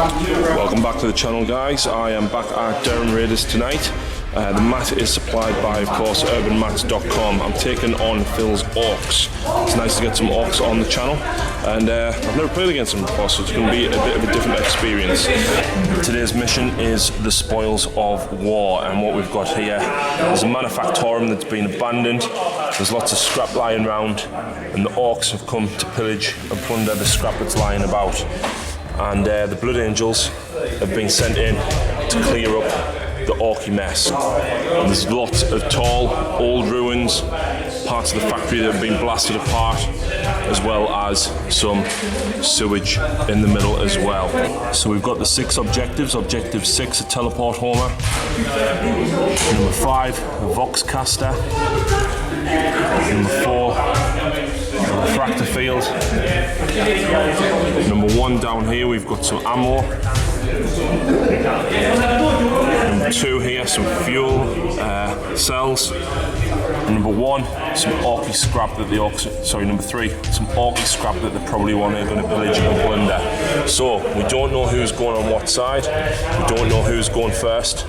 Welcome back to the channel, guys. I am back at Durham Raiders tonight. The mat is supplied by, of course, urbanmats.com. I'm taking on Phil's Orks. It's nice to get some Orks on the channel, and I've never played against them before, so it's going to be a bit of a different experience. Today's mission is the spoils of war, and what we've got here is a manufactorum that's been abandoned. There's lots of scrap lying around, and the Orks have come to pillage and plunder the scrap that's lying about. And the Blood Angels have been sent in to clear up the Orky mess. And there's lots of tall, old ruins, parts of the factory that have been blasted apart, as well as some sewage in the middle as well. So we've got the 6 objectives. Objective 6, a teleport homer. Number 5, a Vox caster. Number 4, a refractor field. Number 1 down here, we've got some ammo. Number 2 here, some fuel cells. And number 1, some Orky scrap that the Orks, number 3, some Orky scrap that they probably want to going to pillage and plunder. So we don't know who's going on what side. We don't know who's going first.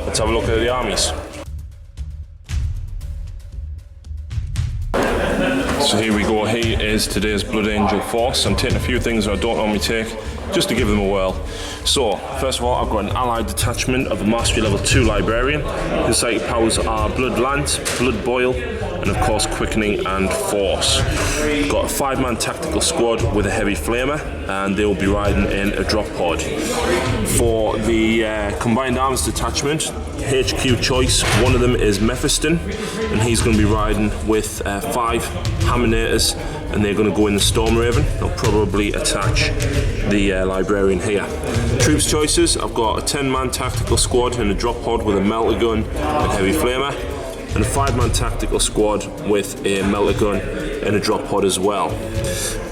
Let's have a look at the armies. So here we go, here is today's Blood Angel force. I'm taking a few things that I don't normally take, just to give them a whirl. So, first of all, I've got an allied detachment of a Mastery Level 2 Librarian. His psychic powers are Blood Lance, Blood Boil, and of course Quickening and Force. Got a 5-man tactical squad with a Heavy Flamer, and they will be riding in a drop pod. For the Combined Arms detachment, HQ choice, one of them is Mephiston, and he's going to be riding with 5 Hammonators, and they're going to go in the Storm Raven. They'll probably attach the Librarian here. Troops choices, I've got a 10-man tactical squad in a drop pod with a melter gun and heavy flamer, and a 5-man tactical squad with a melter gun and a drop pod as well.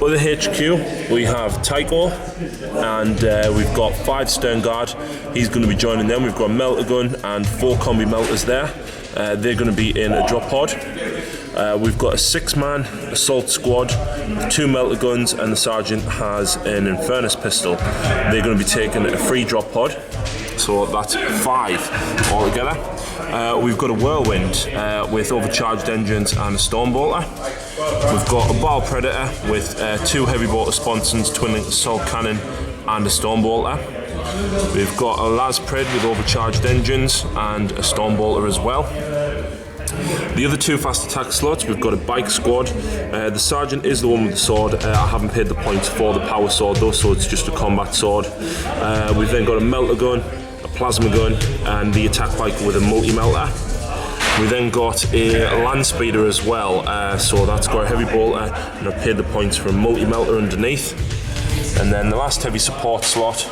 Other HQ, we have Tycho, and we've got 5 Stern Guard. He's going to be joining them. We've got a melter gun and 4 combi melters there. They're going to be in a drop pod. We've got a 6-man assault squad, 2 melter guns, and the sergeant has an Infernus pistol. They're going to be taking a free drop pod, so that's 5 altogether. We've got a Whirlwind with overcharged engines and a Stormbolter. We've got a Battle Predator with 2 heavy bolter sponsons, twin-linked assault cannon, and a Stormbolter. We've got a Las Pred with overcharged engines and a Stormbolter as well. The other 2 fast attack slots, we've got a bike squad. The sergeant is the one with the sword. I haven't paid the points for the power sword though, so it's just a combat sword. We've then got a melter gun, a plasma gun, and the attack bike with a multi-melter. We then got a land speeder as well, so that's got a heavy bolter, and I've paid the points for a multi-melter underneath. And then the last heavy support slot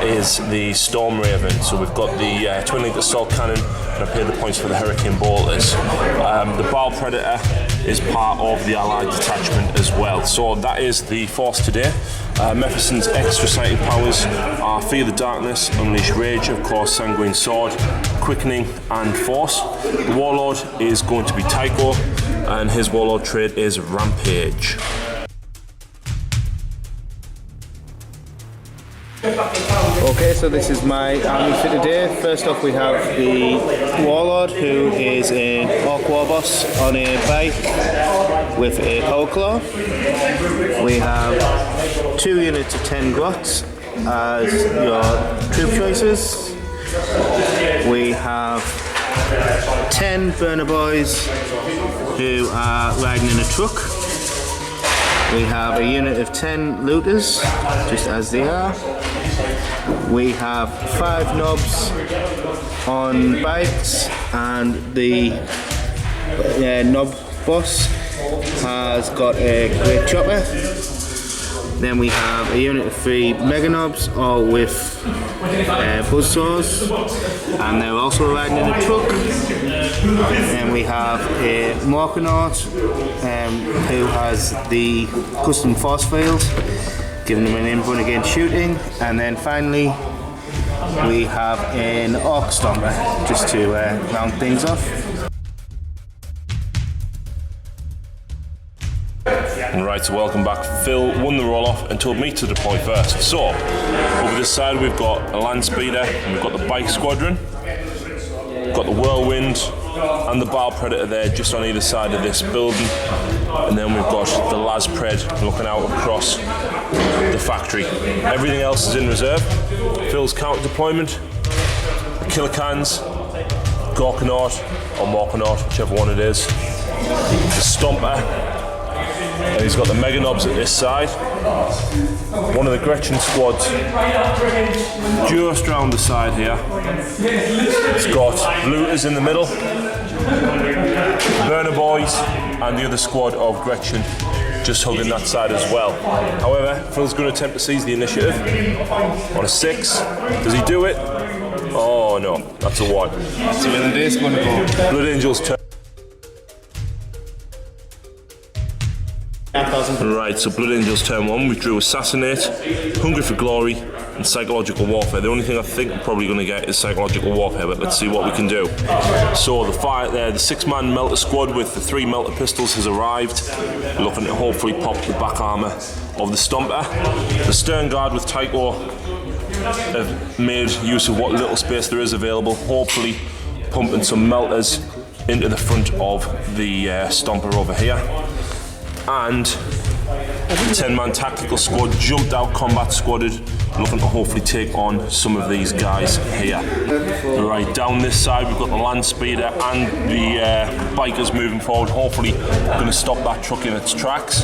is the Storm Raven. So we've got the twin-linked assault cannon, and I paid the points for the Hurricane bolters. The Battle Predator is part of the allied detachment as well. So that is the force today. Mephiston's extra psychic powers are Fear the Darkness, Unleash Rage, of course Sanguine Sword, Quickening and Force. The Warlord is going to be Tycho, and his Warlord trait is Rampage. Okay, so this is my army for today. First off, we have the Warlord, who is an Ork Warboss on a bike with a Power Claw. We have 2 units of 10 Grots as your troop choices. We have 10 Burner Boys who are riding in a truck. We have a unit of 10 Looters, just as they are. We have 5 Knobs on bikes, and the Knob boss has got a great chopper. Then we have a unit of 3 Mega Knobs, all with buzzsaws, and they're also riding in a truck. Then we have a Morkanaut who has the custom force field, giving them an in-run against shooting. And then finally we have an Ork Stomper, just to round things off. Right, so welcome back. Phil won the roll-off and told me to deploy first. So, over this side we've got a land speeder, and we've got the bike squadron, we've got the whirlwind, and the Battle Predator there just on either side of this building. And then we've got the Las Pred looking out across the factory. Everything else is in reserve. Phil's counter deployment, the killer cans, Gorkanaut or Morkanaut, whichever one it is, the Stomper, and he's got the Mega Knobs at this side. One of the Gretchen squads just round the side here. It's got looters in the middle, Burner Boys, and the other squad of Gretchen just hugging that side as well. However, Phil's going to attempt to seize the initiative on a 6. Does he do it? Oh no, that's a 1. So where the day's going to go? Blood Angel's turn. Right, so Blood Angel's turn 1. We drew Assassinate, Hungry for Glory, and Psychological Warfare. The only thing I think we're probably going to get is Psychological Warfare, but let's see what we can do. So the fight there, the 6-man Melter squad with the 3 Melter pistols has arrived, looking to hopefully pop the back armour of the Stomper. The Stern Guard with Tycho have made use of what little space there is available, hopefully pumping some melters into the front of the Stomper over here. And the 10-man tactical squad jumped out, combat squadded, looking to hopefully take on some of these guys here. Right, down this side we've got the land speeder and the bikers moving forward, hopefully going to stop that truck in its tracks.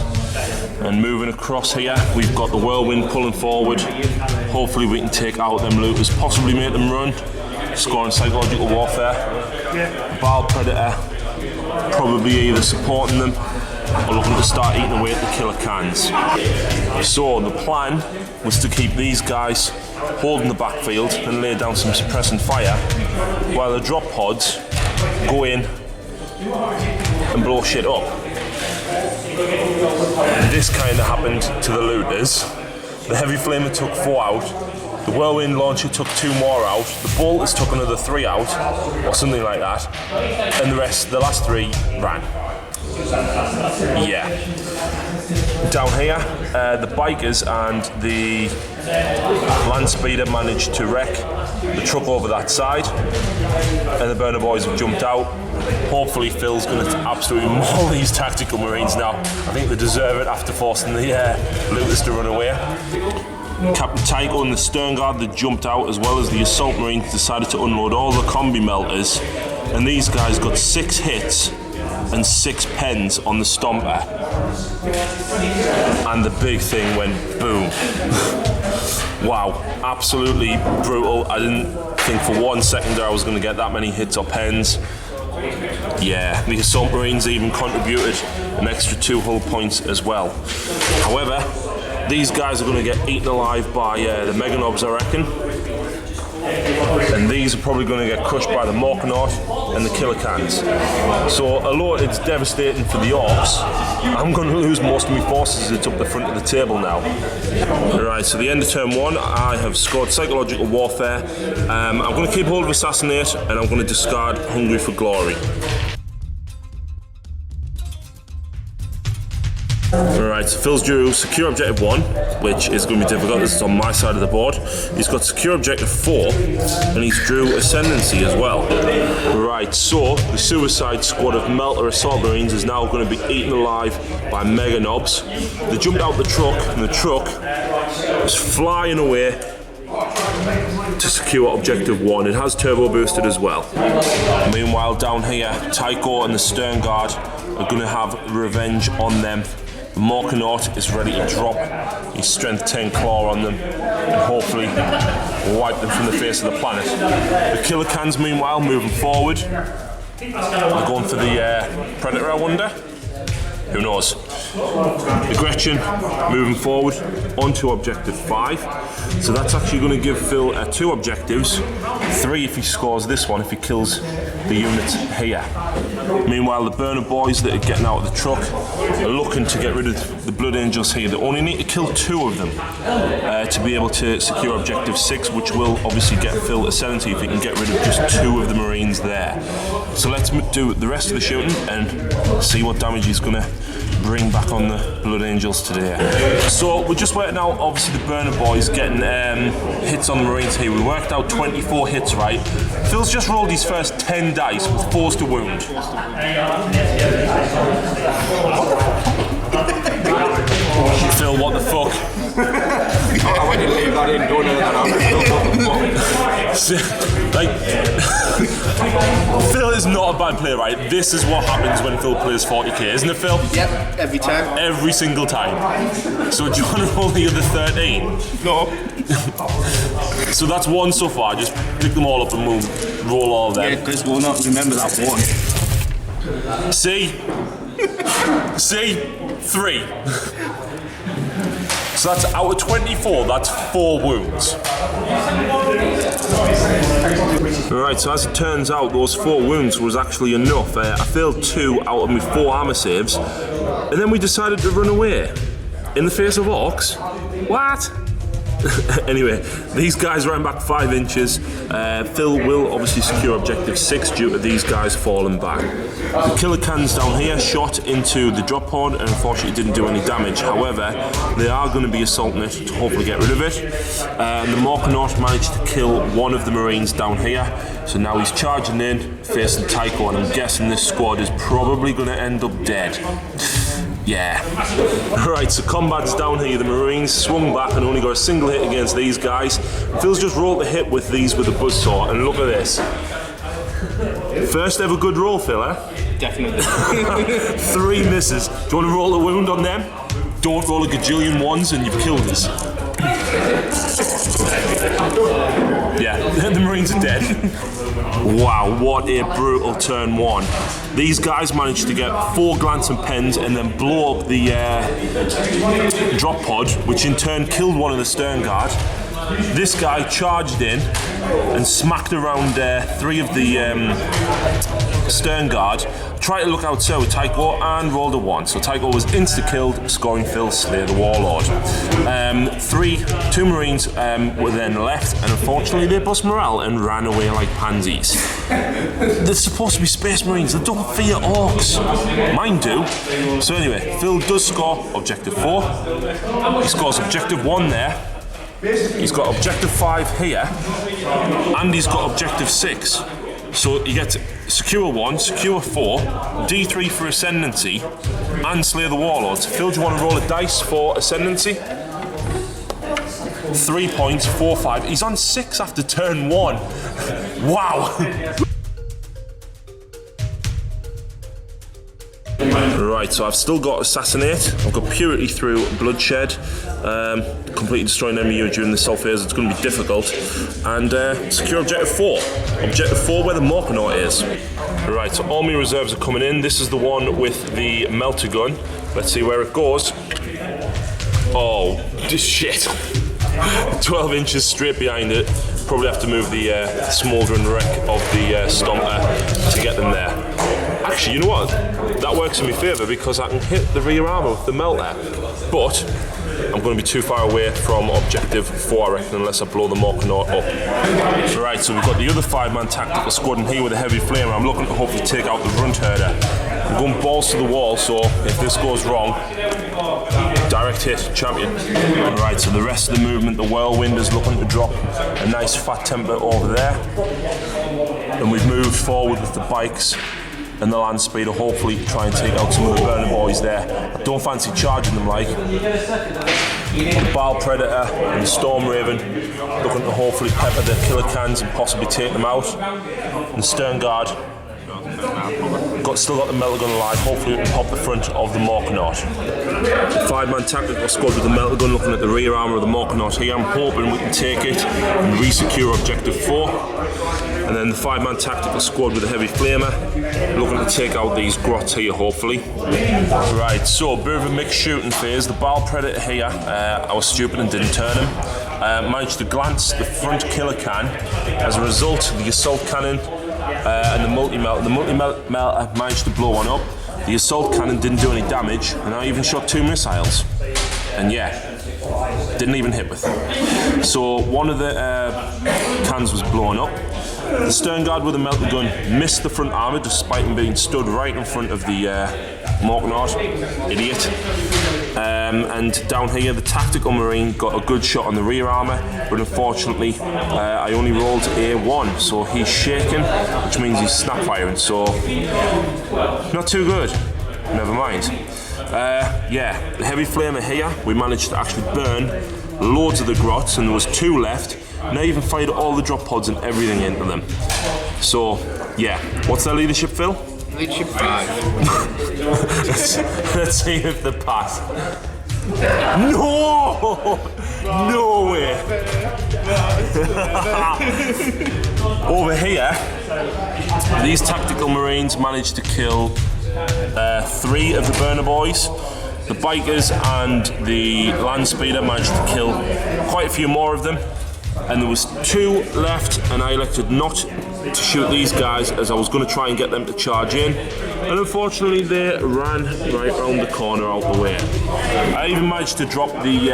And moving across here we've got the whirlwind pulling forward, hopefully we can take out them looters, possibly make them run, scoring psychological warfare. Battle Predator probably either supporting them or looking to start eating away at the killer cans. So the plan was to keep these guys holding the backfield and lay down some suppressing fire while the drop pods go in and blow shit up. This kind of happened to the looters. The heavy flamer took 4 out, the whirlwind launcher took 2 more out, the bolters took another 3 out, or something like that, and the last 3 ran. Yeah. Down here, the bikers and the land speeder managed to wreck the truck over that side, and the Burner Boys have jumped out. Hopefully Phil's going to absolutely maul these tactical marines now. I think they deserve it after forcing the looters to run away. Captain Tycho and the Stern Guard that jumped out, as well as the assault marines, decided to unload all the combi melters, and these guys got 6 hits and 6 pens on the Stomper, and the big thing went boom. Wow, absolutely brutal. I didn't think for 1 second there I was going to get that many hits or pens. Yeah, the assault marines even contributed an extra 2 hull points as well. However, these guys are going to get eaten alive by the Mega Knobs, I reckon. And these are probably going to get crushed by the Morkanaut and the killer cans. So although it's devastating for the Orks, I'm going to lose most of my forces as it's up the front of the table now. Right, so the end of turn 1, I have scored Psychological Warfare. I'm going to keep hold of Assassinate, and I'm going to discard Hungry for Glory. Alright, so Phil's drew Secure Objective 1, which is going to be difficult as it's on my side of the board. He's got Secure Objective 4, and he's drew Ascendancy as well. Right, so the Suicide Squad of Melter Assault Marines is now going to be eaten alive by Mega Knobs. They jumped out the truck, and the truck is flying away to secure Objective 1. It has turbo boosted as well. Meanwhile, down here, Tycho and the Stern Guard are going to have revenge on them. The Morkanaut is ready to drop his Strength 10 claw on them and hopefully wipe them from the face of the planet. The killer cans, meanwhile, moving forward. They're going for the Predator, I wonder. Who knows? The Gretchen moving forward onto Objective 5. So that's actually going to give Phil 2 objectives. 3 if he scores this one, if he kills the units here. Meanwhile, the Burner Boys that are getting out of the truck are looking to get rid of the Blood Angels here. They only need to kill 2 of them to be able to secure Objective 6, which will obviously get Phil Ascendancy if he can get rid of just 2 of the Marines there. So let's do the rest of the shooting and see what damage he's going to bring back. back on the Blood Angels today. So we're just working out, obviously, the burner boys getting hits on the Marines here. We worked out 24 hits, right? Phil's just rolled his first 10 dice with 4s to wound. Phil, what the fuck? I went to leave that in, don't know that Like, Phil is not a bad player, right? This is what happens when Phil plays 40k, isn't it, Phil? Yep, every time. Every single time. So do you want to roll the other 13? No. So that's one so far. Just pick them all up and we'll roll all of them. Yeah, because we'll not remember that one. See? 3. So that's out of 24, that's 4 wounds. Alright, so as it turns out, those 4 wounds was actually enough. I failed 2 out of my 4 armor saves, and then we decided to run away. In the face of orcs? What? Anyway, these guys ran back 5 inches. Phil will obviously secure objective 6 due to these guys falling back. The killer cans down here shot into the drop pod and unfortunately didn't do any damage. However, they are going to be assaulting it to hopefully get rid of it. And the Morkanaut managed to kill one of the Marines down here. So now he's charging in, facing Tycho, and I'm guessing this squad is probably going to end up dead. Yeah. Right, so combat's down here. The Marines swung back and only got a single hit against these guys. Phil's just rolled a hit with these with a buzzsaw, and look at this. First ever good roll, Phil, eh? Definitely. 3 misses. Do you want to roll a wound on them? Don't roll a gajillion ones and you've killed us. Yeah, the Marines are dead. Wow, what a brutal turn 1. These guys managed to get 4 glancing pens and then blow up the drop pod, which in turn killed one of the stern guard. This guy charged in and smacked around 3 of the stern guard. Tried to look outside with Tycho and rolled a 1. So Tycho was insta-killed, scoring Phil Slay the Warlord. 2 Marines were then left, and unfortunately they bust morale and ran away like pansies. They're supposed to be Space Marines, they don't fear orcs. Mine do. So anyway, Phil does score objective 4. He scores objective 1 there. He's got objective 5 here, and he's got objective 6. So you get secure 1, secure 4, D3 for ascendancy, and slay the warlords. Phil, do you want to roll a dice for ascendancy? 3 points, 4, 5. He's on 6 after turn 1. Wow. Right, so I've still got Assassinate, I've got Purity through Bloodshed, completely destroying enemy unit during the assault phase. It's going to be difficult, and secure Objective 4. Objective 4 where the Morkanaut is. Right, so all my reserves are coming in. This is the one with the melter gun. Let's see where it goes. Oh, shit. 12 inches straight behind it. Probably have to move the smouldering wreck of the Stomper to get them there. Actually, you know what? That works in my favour because I can hit the rear armour with the melter. But I'm going to be too far away from objective 4, I reckon, unless I blow the Morkanaut up. Right, so we've got the other 5-man tactical squad in here with a heavy flamer. I'm looking to hopefully take out the Runt Herder. I'm going balls to the wall, so if this goes wrong, direct hit, champion. Right, so the rest of the movement, the Whirlwind is looking to drop a nice fat temper over there. And we've moved forward with the bikes and the land speeder, hopefully try and take out some of the burner boys there. I don't fancy charging them like. The Baal Predator and the Storm Raven looking to hopefully pepper the killer cans and possibly take them out. And the Stern Guard still got the melter gun alive. Hopefully we can pop the front of the Morkanaut. The 5-man tactical squad with the melter gun looking at the rear armour of the Morkanaut here. I'm hoping we can take it and re-secure objective 4. And then the 5-man tactical squad with a heavy flamer looking to take out these grots here, hopefully. Right, so a bit of a mixed shooting phase. The Baal Predator here, I was stupid and didn't turn him. Managed to glance the front killer can. As a result, the assault cannon and the multi-melter managed to blow one up. The assault cannon didn't do any damage, and I even shot 2 missiles. And yeah, didn't even hit with them. So one of the cans was blown up. The Stern Guard with the melter gun missed the front armour despite him being stood right in front of the Morgnard, idiot. And down here, the tactical marine got a good shot on the rear armour, but unfortunately, I only rolled a 1, so he's shaking, which means he's snap firing. So not too good. Never mind. Yeah, the heavy flamer here, we managed to actually burn loads of the grots, and there was 2 left. And I even fired all the drop pods and everything into them. So, yeah. What's their leadership, Phil? Leadership 5. let's see if they pass. No! No way! Over here, these tactical marines managed to kill 3 of the burner boys. The bikers and the land speeder managed to kill quite a few more of them. And there was 2 left, and I elected not to shoot these guys as I was going to try and get them to charge in, and unfortunately they ran right around the corner out the way. I even managed to drop the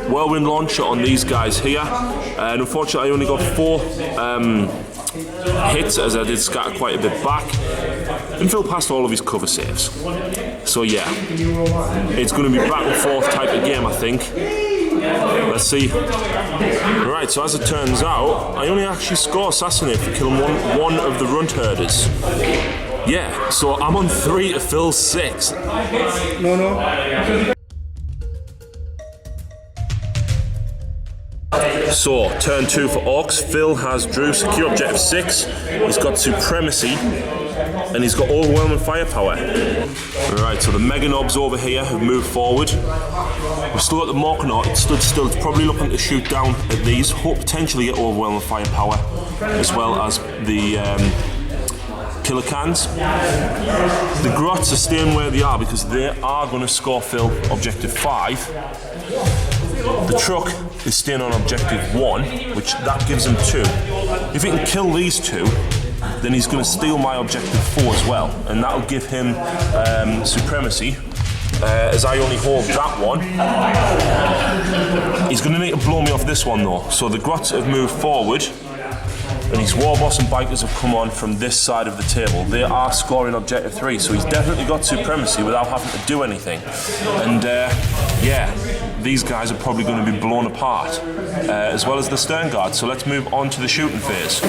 whirlwind launcher on these guys here, and unfortunately I only got 4 hits, as I did scatter quite a bit back, and Phil passed all of his cover saves. So yeah, it's going to be back and forth type of game, I think. Let's see. Right, so as it turns out, I only actually score assassinate for killing one of the runt herders. Yeah, so I'm on 3 to Phil's 6. No. So, turn 2 for Orks. Phil has drew secure objective 6. He's got supremacy, and he's got overwhelming firepower. Right, so the mega knobs over here have moved forward. We've still got the Morknot, it stood still. It's probably looking to shoot down at these, hope potentially get overwhelming firepower, as well as the killer cans. The grots are staying where they are because they are going to score Phil objective 5. The truck is staying on objective 1, which that gives him 2. If he can kill these 2, then he's going to steal my objective 4 as well, and that'll give him supremacy. As I only hold that one, he's going to need to blow me off this one though. So the grots have moved forward, and his warboss and bikers have come on from this side of the table. They are scoring objective 3, so he's definitely got supremacy without having to do anything. And yeah, these guys are probably going to be blown apart, as well as the stern guard. So let's move on to the shooting phase.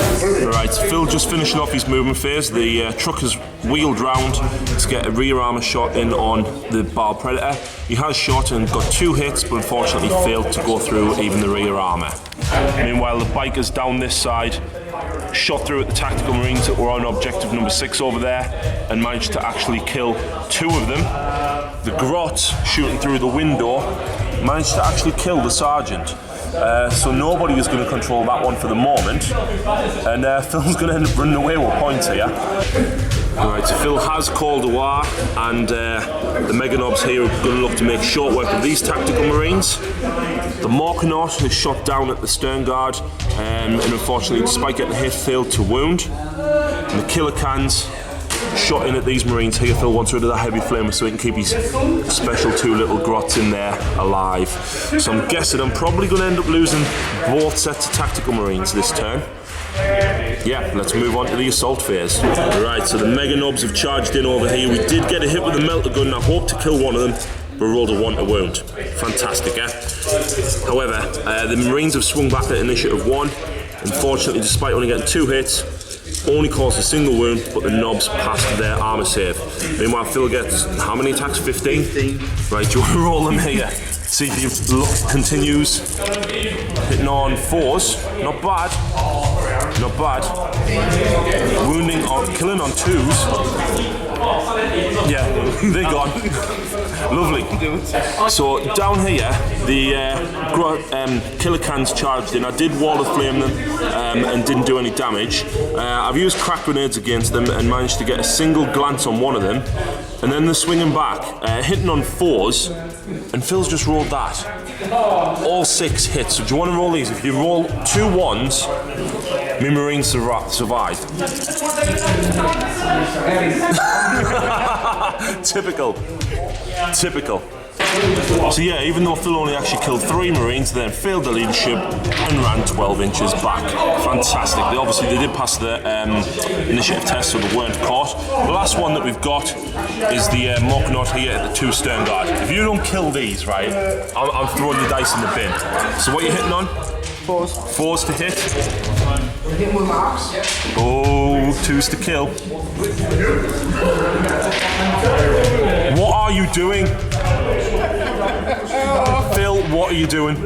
Right, Phil just finishing off his movement phase. The truck has wheeled round to get a rear armour shot in on the Baal Predator. He has shot and got 2 hits, but unfortunately failed to go through even the rear armour. Meanwhile, the bikers down this side shot through at the tactical marines that were on objective number 6 over there, and managed to actually kill 2 of them. The grots shooting through the window managed to actually kill the sergeant. So nobody is going to control that one for the moment, and Phil's going to end up running away with points here. Right, so Phil has called a war, and the mega knobs here are going to look to make short work of these tactical marines. The Morknot has shot down at the stern guard, and unfortunately, despite getting hit, failed to wound. And the killer cans shot in at these marines here. Phil wants rid of that heavy flamer so he can keep his special 2 little grots in there alive. So I'm guessing I'm probably going to end up losing both sets of tactical marines this turn. Yeah, let's move on to the assault phase. Right, so the mega knobs have charged in over here. We did get a hit with the melter gun. I hope to kill one of them, but rolled a 1 to wound. Fantastic, eh? However, the marines have swung back at initiative 1. Unfortunately, despite only getting 2 hits, only caused a single wound, but the knobs passed their armour save. Meanwhile, Phil gets how many attacks? 15? Right, do you want to roll them here? See if your luck continues. Hitting on 4s, not bad. Not bad. Wounding or killing on 2s. Yeah, they're gone. Lovely. So down here, the killer cans charged in. I did wall of flame them and didn't do any damage. I've used crack grenades against them and managed to get a single glance on one of them, and then they're swinging back, hitting on 4s, and Phil's just rolled that. All 6 hits. So do you want to roll these? If you roll 2 1s, me marines survive. Typical. So yeah, even though Phil only actually killed 3 Marines, then failed the leadership and ran 12 inches back. Fantastic. They did pass the initiative test, so they weren't caught. The last one that we've got is the Morkanaut here at the 2 stern guard. If you don't kill these, right, I'm throwing the dice in the bin. So what are you hitting on? 4s. 4s to hit. Oh, 2s to kill. What are you doing? Phil, what are you doing?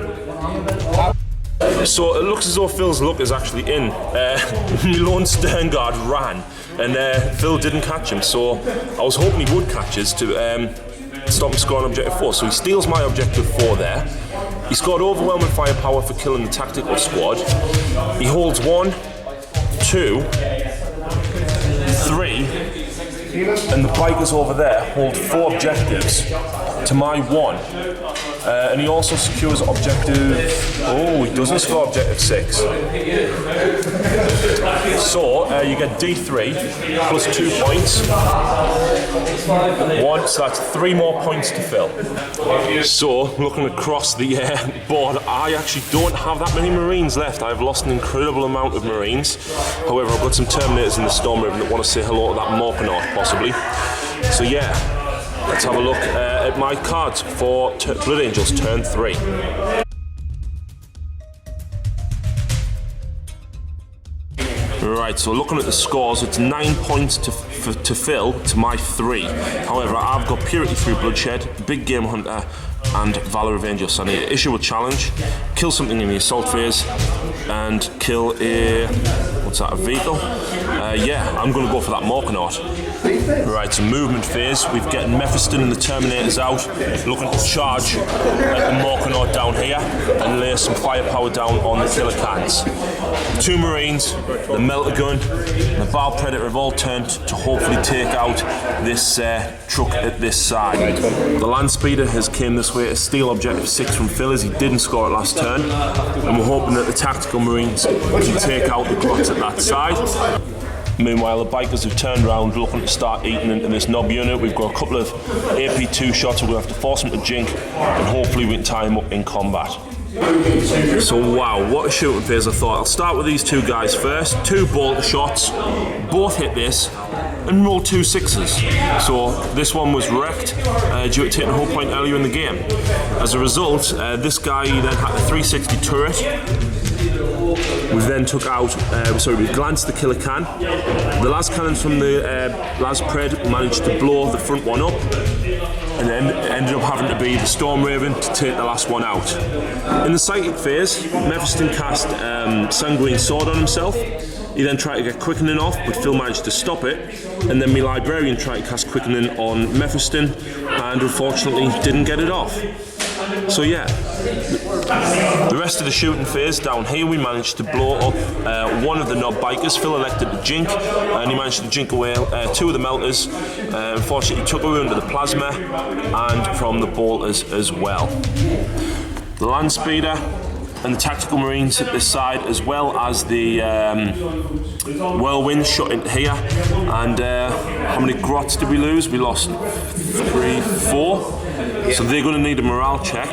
So it looks as though Phil's luck is actually in. My lone stern guard ran, and Phil didn't catch him. So I was hoping he would catch us to stop him scoring objective 4. So he steals my objective 4 there. He scored overwhelming firepower for killing the tactical squad. He holds 1, 2, 3, and the bikers over there hold 4 objectives to my 1. And he also secures objective... Oh, he doesn't score objective 6. So, you get D3 plus 2 points. 1, so that's 3 more points to fill. So, looking across the board, I actually don't have that many Marines left. I've lost an incredible amount of Marines. However, I've got some Terminators in the Storm Raven that want to say hello to that Morkanaut, possibly. So yeah, let's have a look at my cards for Blood Angels turn 3. Right, so looking at the scores, it's 9 points to fill to my 3. However, I've got Purity through Bloodshed, Big Game Hunter, and Valor of Angels. So I need to issue a challenge, kill something in the assault phase, and kill a... what's that, a vehicle? Yeah, I'm going to go for that Morkanaut. Right, so movement phase, we've got Mephiston and the Terminators out, looking to charge at the Morkanaut down here and lay some firepower down on the killer cans. 2 Marines, the Melter Gun, and the Val Predator have all turned to hopefully take out this truck at this side. The Land Speeder has came this way to steal objective 6 from Phil as he didn't score it last turn, and we're hoping that the Tactical Marines can take out the Grots at that side. Meanwhile, the bikers have turned around looking to start eating into this knob unit. We've got a couple of AP2 shots, we're going to have to force them to jink, and hopefully we can tie them up in combat. So wow, what a shooting phase I thought. I'll start with these 2 guys first. 2 bolt shots, both hit this, and rolled 2 6s. So this one was wrecked due to taking a whole point earlier in the game. As a result, this guy then had a 360 turret. We then took out, we glanced the killer can. The last cannons from the Las Pred managed to blow the front one up, and then ended up having to be the Storm Raven to take the last one out. In the psychic phase, Mephiston cast Sanguine Sword on himself. He then tried to get Quickening off, but Phil managed to stop it. And then my Librarian tried to cast Quickening on Mephiston, and unfortunately didn't get it off. So yeah, the rest of the shooting phase down here, we managed to blow up one of the knob bikers. Phil elected to jink, and he managed to jink away 2 of the melters. Unfortunately, he took away under the plasma and from the bolters as well. The Land Speeder and the Tactical Marines at this side, as well as the Whirlwind shot into here. And how many Grots did we lose? We lost 3, 4. So they're going to need a morale check.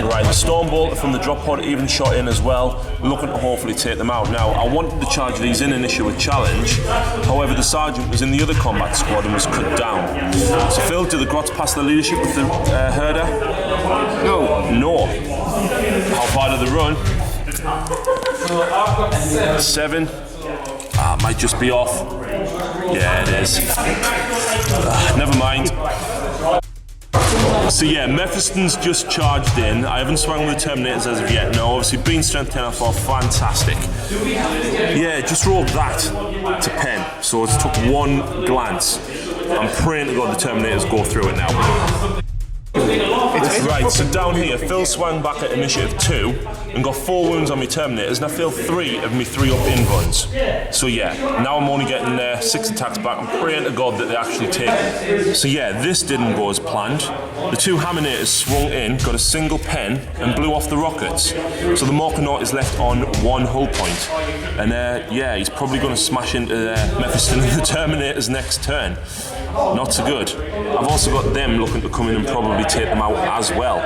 Right, the Storm Bolter from the drop pod even shot in as well, looking to hopefully take them out. Now, I wanted to charge these in and issue a challenge, however the Sergeant was in the other combat squad and was cut down. So Phil, do the Grots pass the leadership with the herder? No. How far did they run? 7. It might just be off. Yeah, it is. Never mind. So yeah, Mephiston's just charged in. I haven't swung with the Terminators as of yet. No, obviously being strength 10 off, fantastic. Yeah, just rolled that to pen. So it took 1 glance. I'm praying to God the Terminators go through it now. Right, so down here, Phil swung back at initiative 2 and got 4 wounds on my Terminators, and I failed 3 of me 3 up in guns. So yeah, now I'm only getting 6 attacks back. I'm praying to God that they actually take it. So yeah, this didn't go as planned. The 2 Hamminators swung in, got a single pen, and blew off the rockets. So the Morkanaut is left on 1 hull point. And yeah, he's probably going to smash into Mephiston and the Terminators next turn. Not so good. I've also got them looking to come in and probably take them out as well.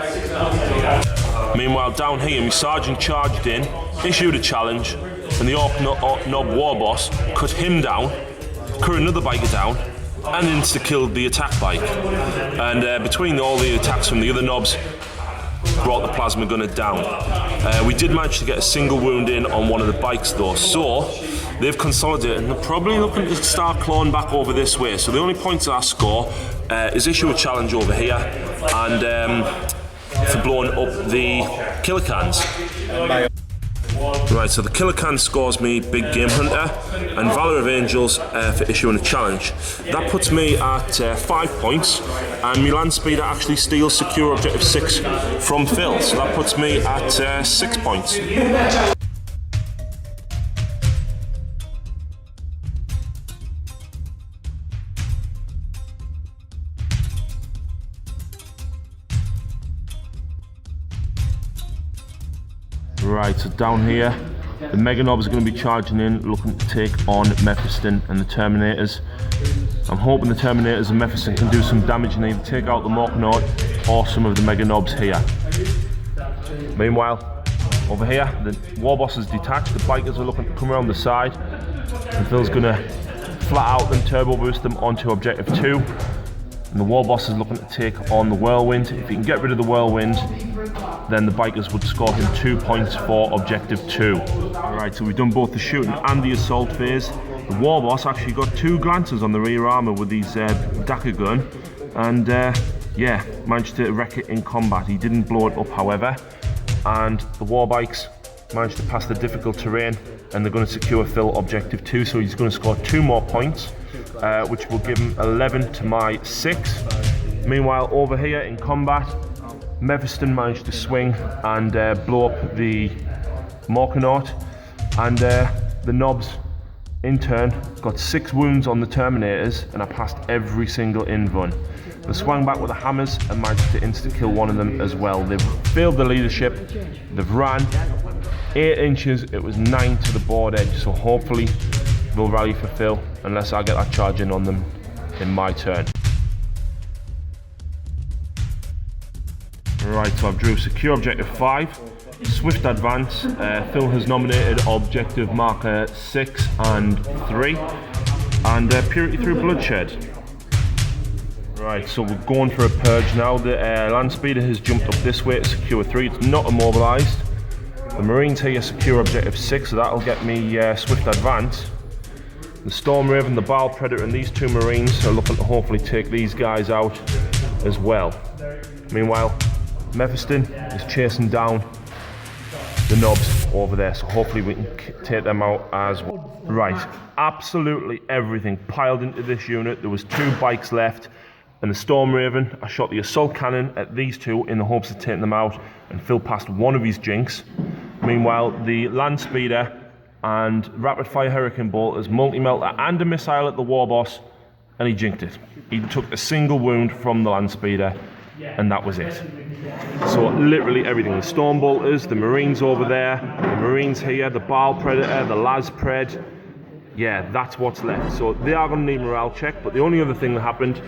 Meanwhile, down here, my Sergeant charged in, issued a challenge, and the Ork Nob War Boss cut him down, cut another biker down, and insta-killed the attack bike. And between all the attacks from the other knobs, brought the plasma gunner down. We did manage to get a single wound in on one of the bikes though, so they've consolidated and they're probably looking to start clawing back over this way. So the only points I score is issue a challenge over here and for blowing up the killer cans. Right, so the killer can scores me Big Game Hunter and Valor of Angels for issuing a challenge. That puts me at 5 points, and my land speeder actually steals secure objective 6 from Phil, so that puts me at 6 points. Right, so down here, the Mega Knobs are going to be charging in, looking to take on Mephiston and the Terminators. I'm hoping the Terminators and Mephiston can do some damage and either take out the Morknaut or some of the Mega Knobs here. Meanwhile, over here, the Warboss is detached, the bikers are looking to come around the side, and Phil's going to flat out them, turbo boost them onto objective 2. And the Warboss is looking to take on the Whirlwind. If he can get rid of the Whirlwind, then the bikers would score him 2 points for objective 2. Alright, so we've done both the shooting and the assault phase. The Warboss actually got 2 glances on the rear armour with his Daka gun, and yeah, managed to wreck it in combat. He didn't blow it up, however, and the Warbikes managed to pass the difficult terrain, and they're going to secure Phil objective 2, so he's going to score 2 more points, which will give him 11 to my 6. Meanwhile, over here in combat, Mephiston managed to swing and blow up the Morknaut, and the Knobs in turn got 6 wounds on the Terminators, and I passed every single invuln. They swung back with the hammers and managed to insta-kill one of them as well. They've failed the leadership, they've ran 8 inches, it was 9 to the board edge, so hopefully they'll rally for Phil unless I get that charge in on them in my turn. Right, so I've drew secure objective 5, swift advance. Phil has nominated objective marker 6 and 3, and purity through bloodshed. Right, so we're going for a purge now. The land speeder has jumped up this way to secure 3, it's not immobilised. The Marines here secure objective 6, so that'll get me swift advance. The Storm Raven, the Baal Predator, and these 2 Marines are looking to hopefully take these guys out as well. Meanwhile, Mephiston is chasing down the Knobs over there, so hopefully we can take them out as well. Right, absolutely everything piled into this unit. There was 2 bikes left, and the Storm Raven, I shot the assault cannon at these 2 in the hopes of taking them out, and Phil passed one of his jinks. Meanwhile, the land speeder and rapid fire hurricane bolters, multi-melter and a missile at the Warboss, and he jinked it. He took a single wound from the land speeder, and that was it. So literally everything, the storm bolters, the Marines over there, the Marines here, the Baal Predator, the Las Pred, yeah, that's what's left. So they are going to need morale check, but the only other thing that happened,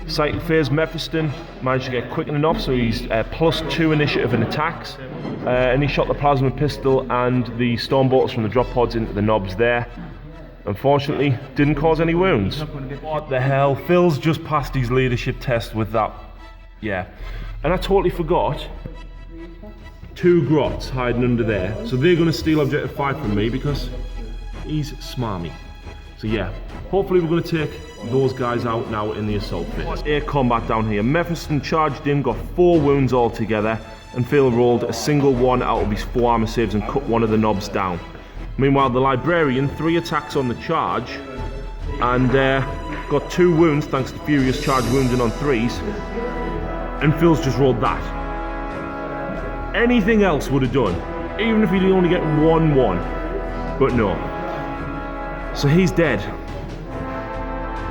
Psychic Phase Mephiston managed to get quick enough, so he's +2 initiative in attacks, and he shot the plasma pistol and the storm bolters from the drop pods into the Knobs there. Unfortunately, didn't cause any wounds. What the hell, Phil's just passed his leadership test with that. Yeah, and I totally forgot 2 grots hiding under there, so they're going to steal objective 5 from me because he's smarmy. So yeah, hopefully we're going to take those guys out now in the assault phase. Air combat down here. Mephiston charged in, got 4 wounds altogether, and Phil rolled a single 1 out of his 4 armor saves and cut one of the Knobs down. Meanwhile, the Librarian, 3 attacks on the charge, and got 2 wounds thanks to Furious charge wounding on 3s. And Phil's just rolled that. Anything else would have done, even if he'd only get 1-1, but no. So he's dead.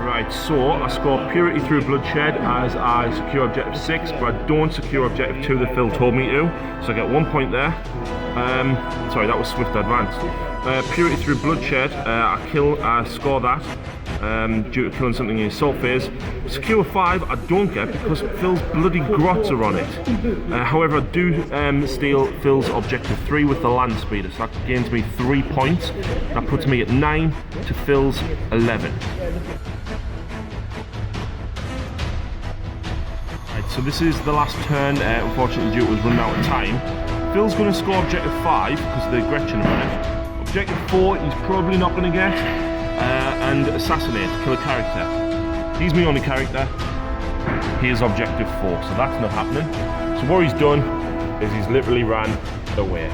Right, so I score purity through bloodshed as I secure objective 6, but I don't secure objective 2 that Phil told me to, so I get 1 point there. Sorry, that was swift advance. Purity through bloodshed, I score that due to killing something in the assault phase. Secure 5 I don't get because Phil's bloody grots are on it. However, I do steal Phil's objective 3 with the land speeder, so that gains me 3 points. That puts me at 9 to Phil's 11. Right, so this is the last turn, unfortunately due to us running out of time. Phil's going to score objective 5 because of the Gretchen on it. Objective 4 he's probably not going to get, and assassinate, kill a character. He's my only character. Here's objective 4, so that's not happening. So what he's done is he's literally ran away.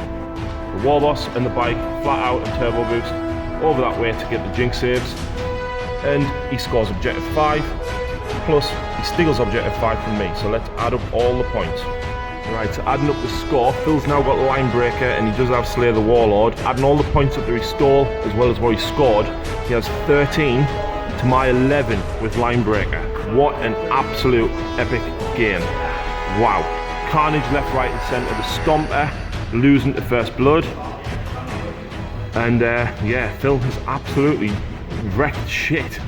The war boss and the bike flat out and turbo boost over that way to get the jinx saves, and he scores objective 5, plus he steals objective 5 from me. So let's add up all the points. Right, so adding up the score, Phil's now got Line Breaker and he does have Slay the Warlord. Adding all the points up that he stole as well as what he scored, he has 13 to my 11 with Line Breaker. What an absolute epic game. Wow. Carnage left, right and centre. The Stomper losing to First Blood. And yeah, Phil has absolutely wrecked shit.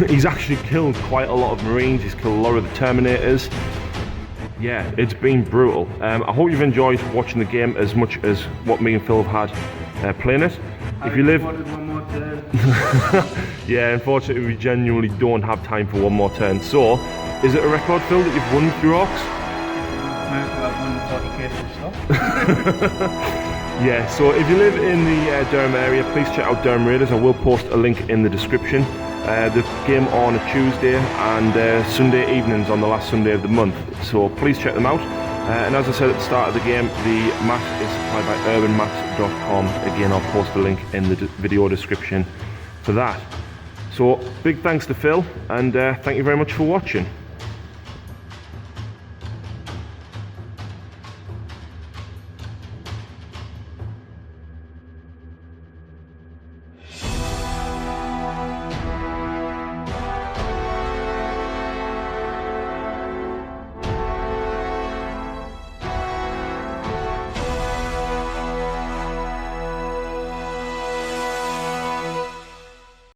He's actually killed quite a lot of Marines, he's killed a lot of the Terminators. Yeah, it's been brutal. I hope you've enjoyed watching the game as much as what me and Phil have had playing it. If you live... yeah, unfortunately we genuinely don't have time for one more turn. So, is it a record, Phil, that you've won through Orks? Yeah, so if you live in the Durham area, please check out Durham Raiders. I will post a link in the description. The game on a Tuesday and Sunday evenings on the last Sunday of the month, so please check them out. And as I said at the start of the game, the mat is supplied by urbanmats.com. Again, I'll post a link in the video description for that. So big thanks to Phil, and thank you very much for watching.